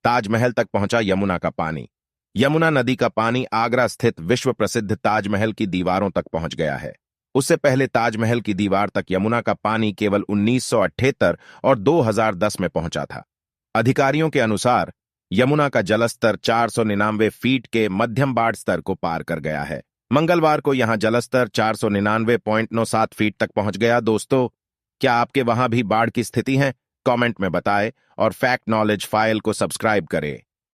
ताजमहल तक पहुंचा यमुना का पानी। यमुना नदी का पानी आगरा स्थित विश्व प्रसिद्ध ताजमहल की दीवारों तक पहुंच गया है। उससे पहले ताजमहल की दीवार तक यमुना का पानी केवल 1978 और 2010 में पहुंचा था। अधिकारियों के अनुसार यमुना का जलस्तर 499 फीट के मध्यम बाढ़ स्तर को पार कर गया है। मंगलवार को यहां जलस्तर 499.97 फीट तक पहुंच गया। दोस्तों, क्या आपके वहां भी बाढ़ की स्थिति है? कमेंट में बताएं और फैक्ट नॉलेज फाइल को सब्सक्राइब करें।